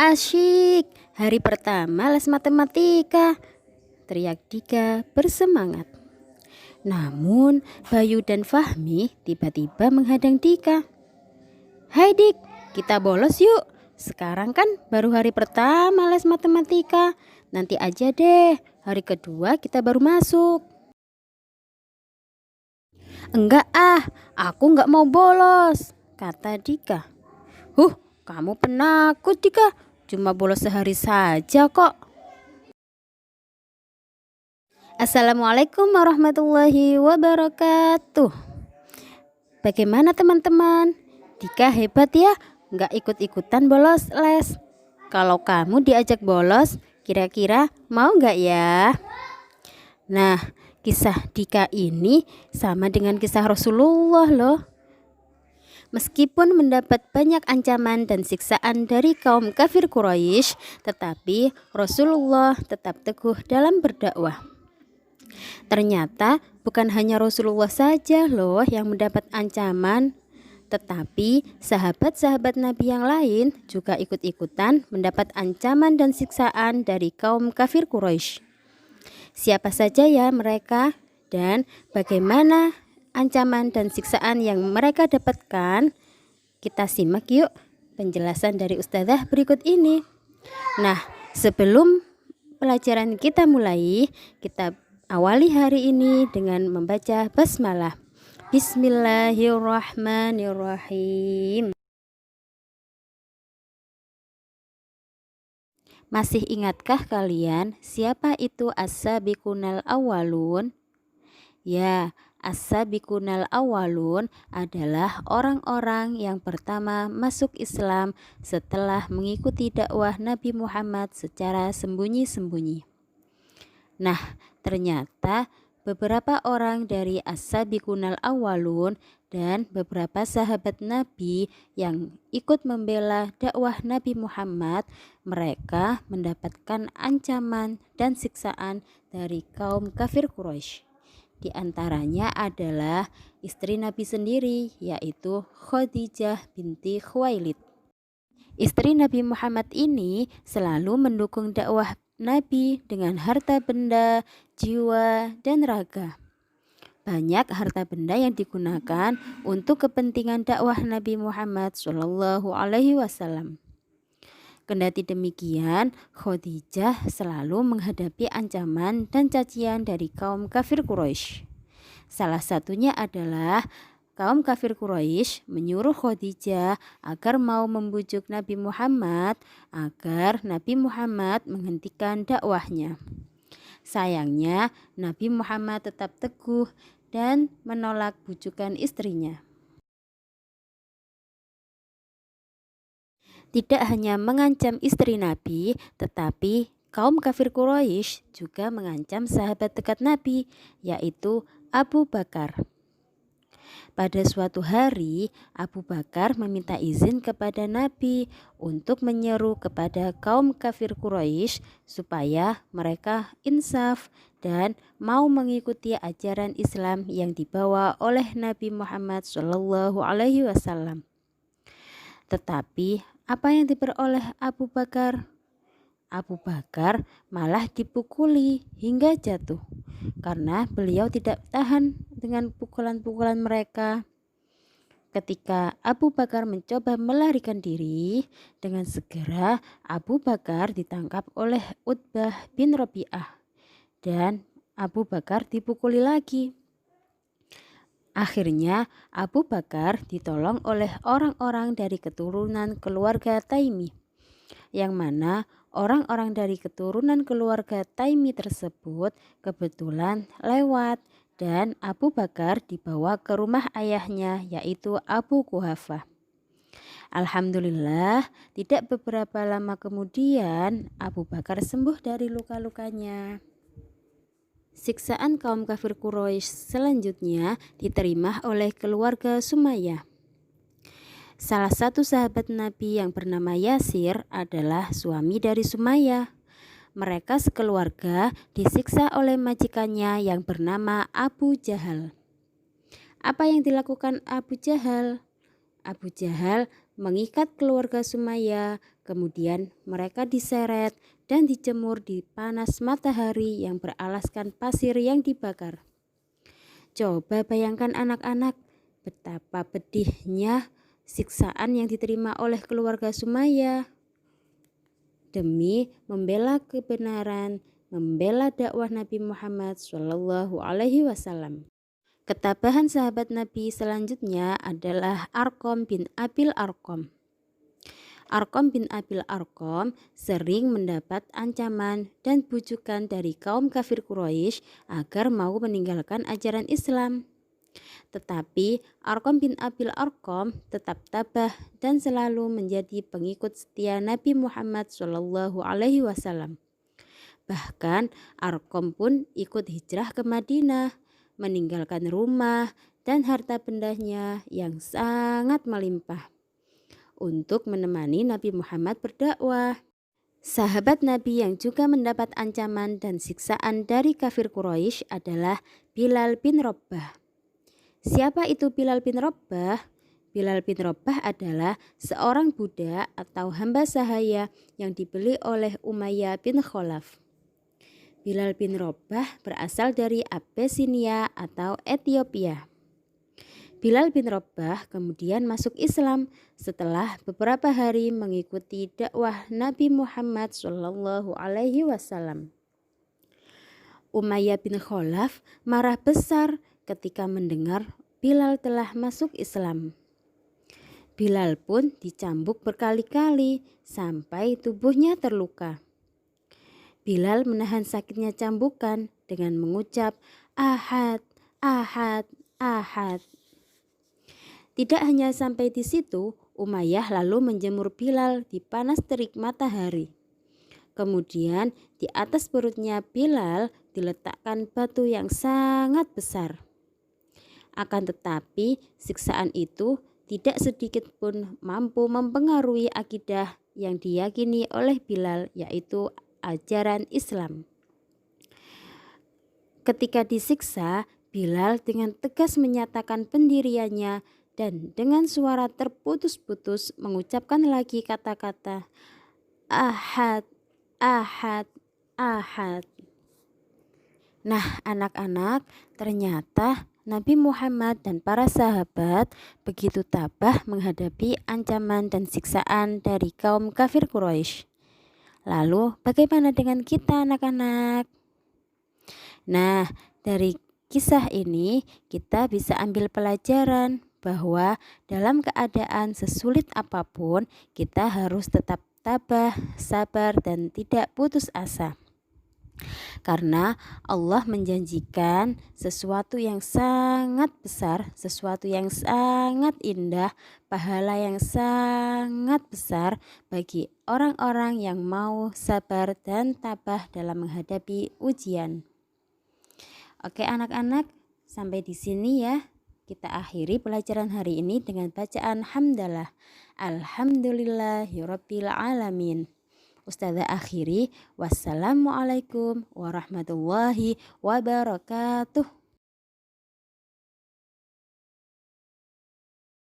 Asyik, hari pertama les matematika, teriak Dika bersemangat. Namun Bayu dan Fahmi tiba-tiba menghadang Dika. Hai Dik, kita bolos yuk. Sekarang kan baru hari pertama les matematika. Nanti aja deh, hari kedua kita baru masuk. Enggak aku enggak mau bolos, kata Dika. Kamu penakut Dika, cuma bolos sehari saja kok. Assalamualaikum warahmatullahi wabarakatuh. Bagaimana teman-teman? Dika hebat ya, nggak ikut-ikutan bolos les. Kalau kamu diajak bolos, kira-kira mau nggak ya? Nah, kisah Dika ini sama dengan kisah Rasulullah loh. Meskipun mendapat banyak ancaman dan siksaan dari kaum kafir Quraisy, tetapi Rasulullah tetap teguh dalam berdakwah. Ternyata bukan hanya Rasulullah saja loh yang mendapat ancaman, tetapi sahabat-sahabat Nabi yang lain juga ikut-ikutan mendapat ancaman dan siksaan dari kaum kafir Quraisy. Siapa saja ya mereka dan bagaimana ancaman dan siksaan yang mereka dapatkan? Kita simak yuk penjelasan dari Ustazah berikut ini. Nah, sebelum pelajaran kita mulai, kita awali hari ini dengan membaca basmalah. Bismillahirrahmanirrahim. Masih ingatkah kalian siapa itu as-sabiqunal awwalun? Ya, as-sabiqunal awwalun adalah orang-orang yang pertama masuk Islam setelah mengikuti dakwah Nabi Muhammad secara sembunyi-sembunyi. Nah, ternyata beberapa orang dari as-sabiqunal awwalun dan beberapa sahabat Nabi yang ikut membela dakwah Nabi Muhammad, mereka mendapatkan ancaman dan siksaan dari kaum kafir Quraisy. Di antaranya adalah istri Nabi sendiri, yaitu Khadijah binti Khuwailid. Istri Nabi Muhammad ini selalu mendukung dakwah Nabi dengan harta benda, jiwa, dan raga. Banyak harta benda yang digunakan untuk kepentingan dakwah Nabi Muhammad SAW. Kendati demikian, Khadijah selalu menghadapi ancaman dan cacian dari kaum kafir Quraisy. Salah satunya adalah kaum kafir Quraisy menyuruh Khadijah agar mau membujuk Nabi Muhammad agar Nabi Muhammad menghentikan dakwahnya. Sayangnya, Nabi Muhammad tetap teguh dan menolak bujukan istrinya. Tidak hanya mengancam istri Nabi, tetapi kaum kafir Quraisy juga mengancam sahabat dekat Nabi, yaitu Abu Bakar. Pada suatu hari, Abu Bakar meminta izin kepada Nabi untuk menyeru kepada kaum kafir Quraisy supaya mereka insaf dan mau mengikuti ajaran Islam yang dibawa oleh Nabi Muhammad SAW. Tetapi apa yang diperoleh Abu Bakar? Abu Bakar malah dipukuli hingga jatuh karena beliau tidak tahan dengan pukulan-pukulan mereka. Ketika Abu Bakar mencoba melarikan diri, dengan segera Abu Bakar ditangkap oleh Utbah bin Rabi'ah dan Abu Bakar dipukuli lagi. Akhirnya Abu Bakar ditolong oleh orang-orang dari keturunan keluarga Taimi, yang mana orang-orang dari keturunan keluarga Taimi tersebut kebetulan lewat dan Abu Bakar dibawa ke rumah ayahnya, yaitu Abu Quhafah. Alhamdulillah, tidak beberapa lama kemudian Abu Bakar sembuh dari luka-lukanya. Siksaan kaum kafir Quraisy selanjutnya diterima oleh keluarga Sumayyah. Salah satu sahabat Nabi yang bernama Yasir adalah suami dari Sumayyah. Mereka sekeluarga disiksa oleh majikannya yang bernama Abu Jahal. Apa yang dilakukan Abu Jahal? Abu Jahal mengikat keluarga Sumayyah, kemudian mereka diseret dan dijemur di panas matahari yang beralaskan pasir yang dibakar. Coba bayangkan anak-anak, betapa pedihnya siksaan yang diterima oleh keluarga Sumayyah. Demi membela kebenaran, membela dakwah Nabi Muhammad SAW. Ketabahan sahabat Nabi selanjutnya adalah Arqam bin Abil Arqam. Arqam bin Abil Arqam sering mendapat ancaman dan bujukan dari kaum kafir Quraisy agar mau meninggalkan ajaran Islam. Tetapi Arqam bin Abil Arqam tetap tabah dan selalu menjadi pengikut setia Nabi Muhammad SAW. Bahkan Arqam pun ikut hijrah ke Madinah, meninggalkan rumah dan harta bendanya yang sangat melimpah untuk menemani Nabi Muhammad berdakwah. Sahabat Nabi yang juga mendapat ancaman dan siksaan dari kafir Quraisy adalah Bilal bin Rabah. Siapa itu Bilal bin Rabah? Bilal bin Rabah adalah seorang budak atau hamba sahaya yang dibeli oleh Umayyah bin Khalaf. Bilal bin Rabah berasal dari Abyssinia atau Ethiopia. Bilal bin Rabah kemudian masuk Islam setelah beberapa hari mengikuti dakwah Nabi Muhammad SAW. Umayyah bin Khalaf marah besar ketika mendengar Bilal telah masuk Islam. Bilal pun dicambuk berkali-kali sampai tubuhnya terluka. Bilal menahan sakitnya cambukan dengan mengucap Ahad, Ahad, Ahad. Tidak hanya sampai di situ, Umayyah lalu menjemur Bilal di panas terik matahari. Kemudian di atas perutnya Bilal diletakkan batu yang sangat besar. Akan tetapi siksaan itu tidak sedikit pun mampu mempengaruhi akidah yang diyakini oleh Bilal, yaitu ajaran Islam. Ketika disiksa, Bilal dengan tegas menyatakan pendiriannya dan dengan suara terputus-putus mengucapkan lagi kata-kata Ahad, Ahad, Ahad. Nah, anak-anak, ternyata Nabi Muhammad dan para sahabat begitu tabah menghadapi ancaman dan siksaan dari kaum kafir Quraisy. Lalu bagaimana dengan kita anak-anak? Nah, dari kisah ini kita bisa ambil pelajaran bahwa dalam keadaan sesulit apapun kita harus tetap tabah, sabar dan tidak putus asa. Karena Allah menjanjikan sesuatu yang sangat besar, sesuatu yang sangat indah, pahala yang sangat besar bagi orang-orang yang mau sabar dan tabah dalam menghadapi ujian. Oke anak-anak, sampai di sini ya. Kita akhiri pelajaran hari ini dengan bacaan hamdalah. Alhamdulillahirabbil alamin. Ustazah akhiri, wassalamualaikum warahmatullahi wabarakatuh.